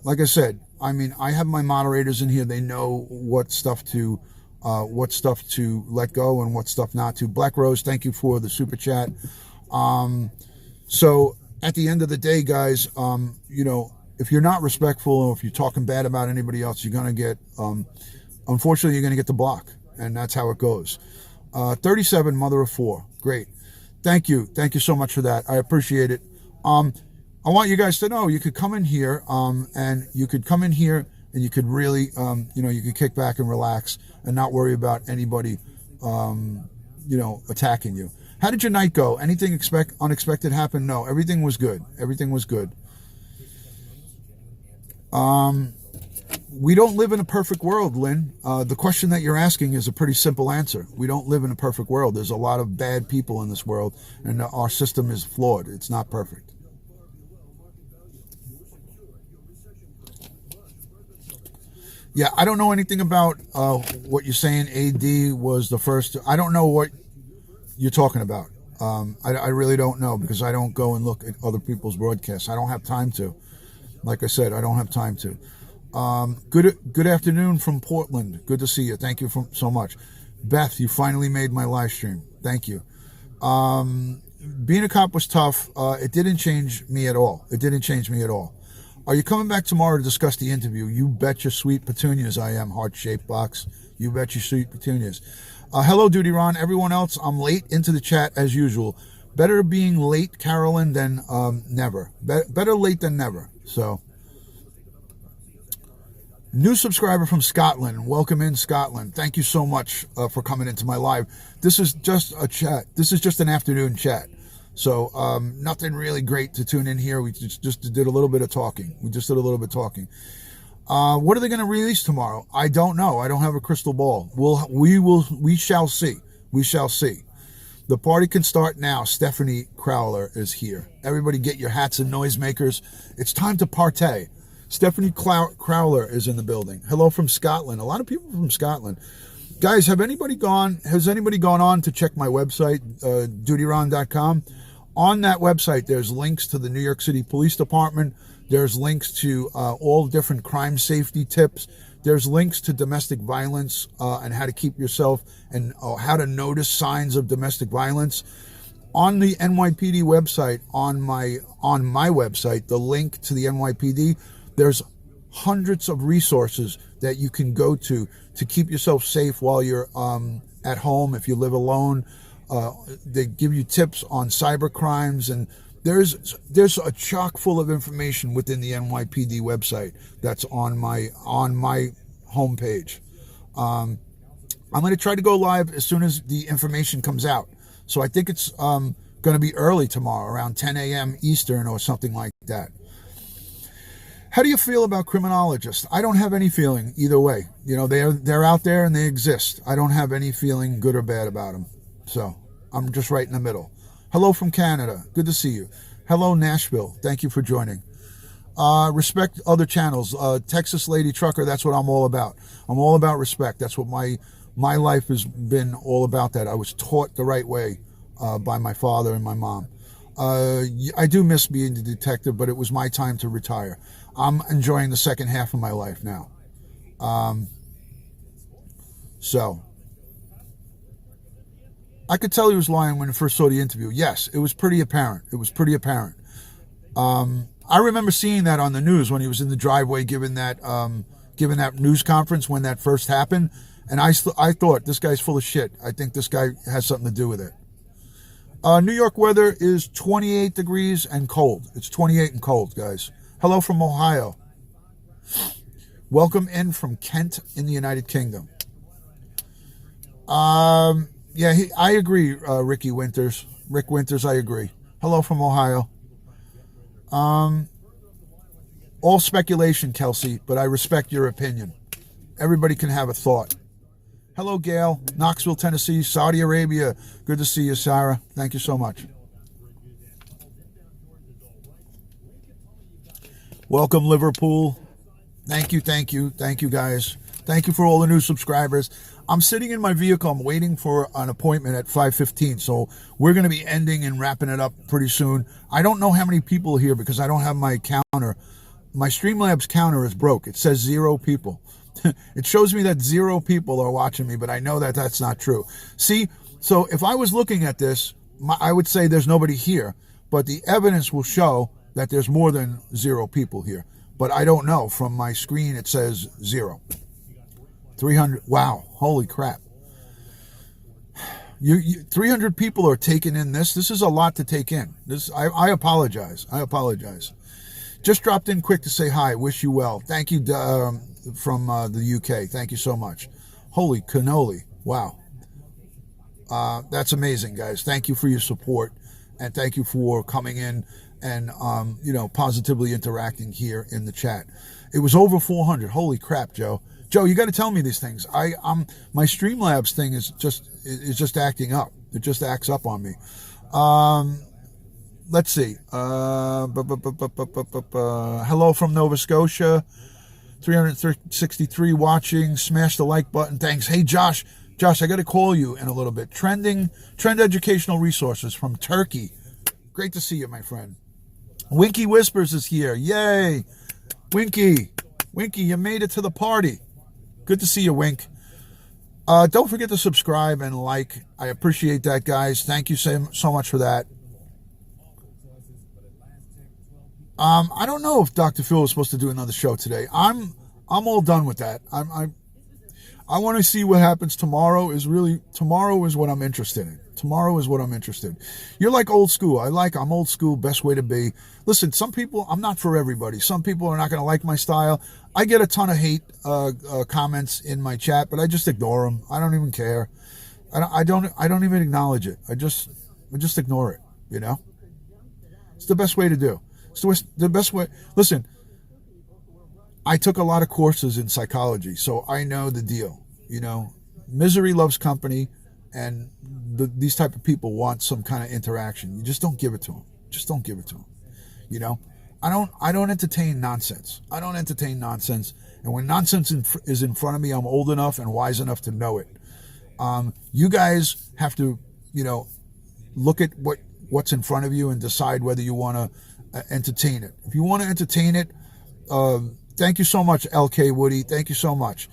like I said, I mean, I have my moderators in here. They know what stuff to let go and what stuff not to. Black Rose, thank you for the super chat. So at the end of the day, guys, if you're not respectful or if you're talking bad about anybody else, you're going to get, unfortunately, you're going to get the block. And that's how it goes. 37, mother of 4. Great. Thank you. Thank you so much for that. I appreciate it. I want you guys to know you could come in here and you could come in here and you could really, you could kick back and relax and not worry about anybody, attacking you. How did your night go? Anything unexpected happen? No, everything was good. Everything was good. We don't live in a perfect world, Lynn. The question that you're asking is a pretty simple answer. We don't live in a perfect world. There's a lot of bad people in this world, and our system is flawed. It's not perfect. Yeah, I don't know anything about what you're saying. AD was the first. I don't know what you're talking about. I really don't know because I don't go and look at other people's broadcasts. I don't have time to. Like I said, I don't have time to. Good afternoon from Portland. Good to see you. Thank you so much. Beth, you finally made my live stream. Thank you. Being a cop was tough. It didn't change me at all. It didn't change me at all. Are you coming back tomorrow to discuss the interview? You bet your sweet petunias I am, heart-shaped box. You bet your sweet petunias. Hello, Duty Ron. Everyone else, I'm late into the chat as usual. Better being late, Carolyn, than never. Better late than never. So, new subscriber from Scotland. Welcome in, Scotland. Thank you so much for coming into my live. This is just a chat. This is just an afternoon chat. So nothing really great to tune in here. We just did a little bit of talking. What are they going to release tomorrow? I don't know. I don't have a crystal ball. We shall see. We shall see. The party can start now. Stephanie Crowler is here. Everybody get your hats and noisemakers. It's time to partay. Stephanie Crowler is in the building. Hello from Scotland. A lot of people from Scotland. Guys, has anybody gone on to check my website, dutyron.com? On that website, there's links to the New York City Police Department. There's links to all different crime safety tips. There's links to domestic violence and how to keep yourself and how to notice signs of domestic violence. On the NYPD website, on my website, the link to the NYPD, there's hundreds of resources that you can go to keep yourself safe while you're at home. If you live alone, they give you tips on cyber crimes, and there's a chock full of information within the NYPD website that's on my homepage. I'm going to try to go live as soon as the information comes out. So I think it's going to be early tomorrow, around 10 a.m. Eastern or something like that. How do you feel about criminologists? I don't have any feeling either way. They're out there and they exist. I don't have any feeling good or bad about them. So I'm just right in the middle. Hello from Canada. Good to see you. Hello, Nashville. Thank you for joining. Respect other channels. Texas Lady Trucker, that's what I'm all about. I'm all about respect. That's what my life has been all about. That I was taught the right way by my father and my mom. I do miss being a detective, but it was my time to retire. I'm enjoying the second half of my life now. So I could tell he was lying when I first saw the interview. Yes, it was pretty apparent. I remember seeing that on the news when he was in the driveway giving that news conference when that first happened. And I thought, this guy's full of shit. I think this guy has something to do with it. New York weather is 28 degrees and cold. It's 28 and cold, guys. Hello from Ohio. Welcome in from Kent in the United Kingdom. Yeah, I agree, Ricky Winters. Rick Winters, I agree. Hello from Ohio. All speculation, Kelsey, but I respect your opinion. Everybody can have a thought. Hello, Gail. Knoxville, Tennessee, Saudi Arabia. Good to see you, Sarah. Thank you so much. Welcome, Liverpool. Thank you, thank you, thank you, guys. Thank you for all the new subscribers. I'm sitting in my vehicle. I'm waiting for an appointment at 5:15, so we're going to be ending and wrapping it up pretty soon. I don't know how many people are here because I don't have my counter. My Streamlabs counter is broke. It says 0 people. It shows me that 0 people are watching me, but I know that that's not true. See, so if I was looking at this, I would say there's nobody here, but the evidence will show that there's more than 0 people here. But I don't know. From my screen, it says 0. 300. Wow. Holy crap. 300 people are taking in this. This is a lot to take in. I apologize. I apologize. Just dropped in quick to say hi. Wish you well. Thank you from the UK. Thank you so much. Holy cannoli. Wow. That's amazing, guys. Thank you for your support. And thank you for coming in and, positively interacting here in the chat. It was over 400. Holy crap, Joe. Joe, you got to tell me these things. My Streamlabs thing is just acting up. It just acts up on me. Let's see. Hello from Nova Scotia. 363 watching. Smash the like button. Thanks. Hey, Josh. Josh, I got to call you in a little bit. Trend educational resources from Turkey. Great to see you, my friend. Winky Whispers is here. Yay. Winky, you made it to the party. Good to see you, Wink. Don't forget to subscribe and like. I appreciate that, guys. Thank you so much for that. I don't know if Dr. Phil is supposed to do another show today. I'm all done with that. I want to see what happens tomorrow. Tomorrow is what I'm interested in. Tomorrow is what I'm interested in. You're like old school. I'm old school. Best way to be. Listen, some people, I'm not for everybody. Some people are not going to like my style. I get a ton of hate comments in my chat, but I just ignore them. I don't even care. I don't even acknowledge it. I just ignore it. It's the best way to do. It's the best way. Listen, I took a lot of courses in psychology, so I know the deal. Misery loves company, and these type of people want some kind of interaction. You just don't give it to them. Just don't give it to them. I don't entertain nonsense. I don't entertain nonsense. And when nonsense is in front of me, I'm old enough and wise enough to know it. You guys have to, look at what's in front of you and decide whether you want to entertain it. If you want to entertain it, thank you so much, LK Woody. Thank you so much.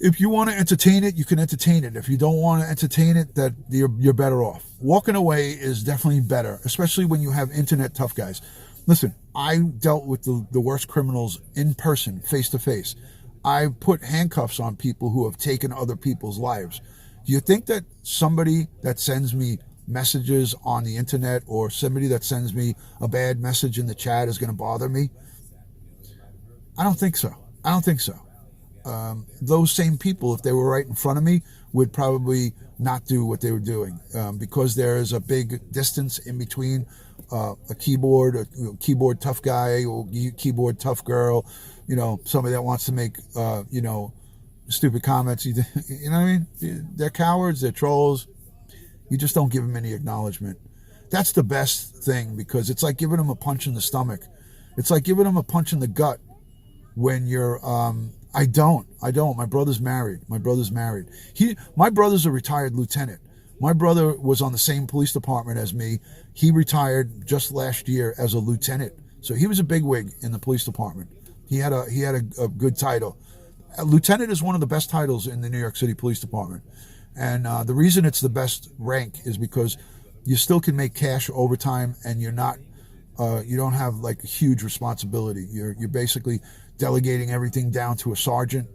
If you want to entertain it, you can entertain it. If you don't want to entertain it, that you're better off. Walking away is definitely better, especially when you have internet tough guys. Listen, I dealt with the worst criminals in person, face to face. I put handcuffs on people who have taken other people's lives. Do you think that somebody that sends me messages on the internet or somebody that sends me a bad message in the chat is going to bother me? I don't think so. Those same people, if they were right in front of me, would probably not do what they were doing because there is a big distance in between a keyboard tough guy or keyboard tough girl, somebody that wants to make, stupid comments. You know what I mean? They're cowards, they're trolls. You just don't give them any acknowledgement. That's the best thing because it's like giving them a punch in the stomach. It's like giving them a punch in the gut when you're, I don't. My brother's married. My brother's a retired lieutenant. My brother was on the same police department as me. He retired just last year as a lieutenant. So he was a bigwig in the police department. He had a good title. A lieutenant is one of the best titles in the New York City Police Department. And the reason it's the best rank is because you still can make cash overtime and you're not, you don't have like a huge responsibility. You're basically delegating everything down to a sergeant,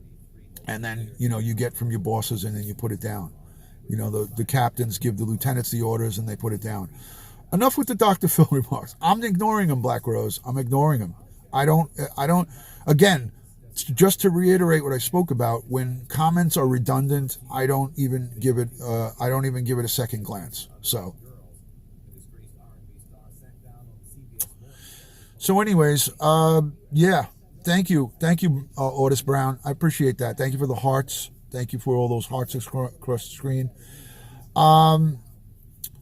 and then, you get from your bosses and then you put it down. The captains give the lieutenants the orders and they put it down. Enough with the Dr. Phil remarks. I'm ignoring him, Black Rose. I'm ignoring him. I don't, again, just to reiterate what I spoke about, when comments are redundant, I don't even give it a second glance. So anyways, yeah, thank you, Otis Brown. I appreciate that. Thank you for the hearts. Thank you for all those hearts across the screen.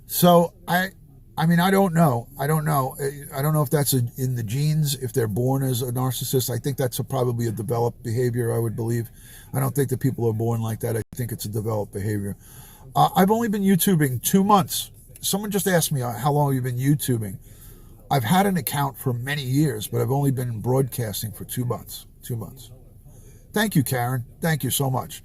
So I mean, I don't know. I don't know if that's in the genes, if they're born as a narcissist. I think that's probably a developed behavior, I would believe. I don't think that people are born like that. I think it's a developed behavior. I've only been YouTubing 2 months. Someone just asked me, how long have you been YouTubing? I've had an account for many years, but I've only been broadcasting for 2 months. 2 months. Thank you, Karen. Thank you so much.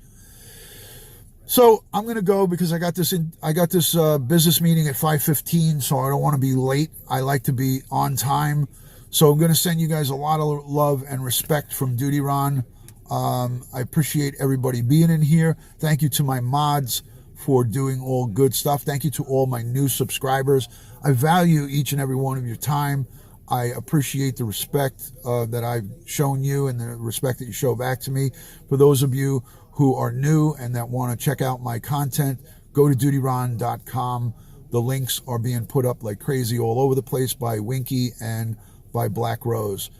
So I'm going to go because I got this business meeting at 5:15, so I don't want to be late. I like to be on time. So I'm going to send you guys a lot of love and respect from Duty Ron. I appreciate everybody being in here. Thank you to my mods for doing all good stuff. Thank you to all my new subscribers. I value each and every one of your time. I appreciate the respect that I've shown you and the respect that you show back to me. For those of you who are new and that want to check out my content, go to dutyron.com. The links are being put up like crazy all over the place by Winky and by Black Rose.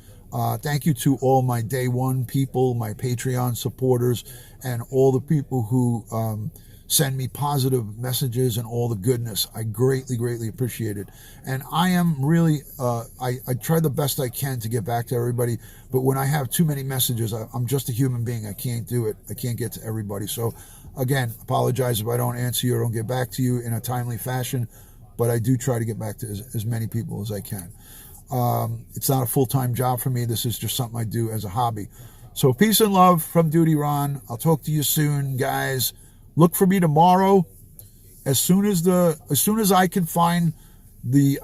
Thank you to all my day one people, my Patreon supporters, and all the people who send me positive messages and all the goodness. I greatly, greatly appreciate it. And I am really, I try the best I can to get back to everybody, but when I have too many messages, I'm just a human being. I can't do it. I can't get to everybody. So again, apologize if I don't answer you or don't get back to you in a timely fashion, but I do try to get back to as many people as I can. It's not a full-time job for me. This is just something I do as a hobby. So peace and love from Duty Ron. I'll talk to you soon, guys. Look for me tomorrow. As soon as I can find the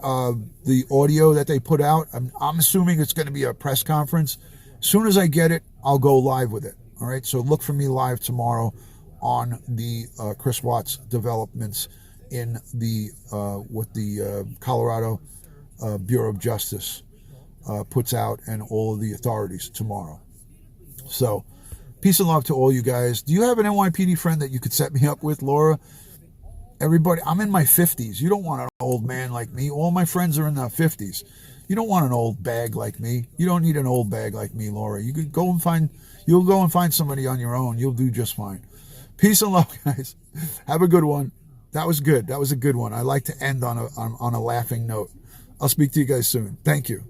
audio that they put out, I'm assuming it's going to be a press conference. As soon as I get it, I'll go live with it. All right. So look for me live tomorrow on the Chris Watts developments in the what the Colorado Bureau of Justice puts out and all of the authorities tomorrow. So peace and love to all you guys. Do you have an NYPD friend that you could set me up with, Laura? Everybody, I'm in my 50s. You don't want an old man like me. All my friends are in their 50s. You don't want an old bag like me. You don't need an old bag like me, Laura. You'll go and find somebody on your own. You'll do just fine. Peace and love, guys. Have a good one. That was good. That was a good one. I like to end on a laughing note. I'll speak to you guys soon. Thank you.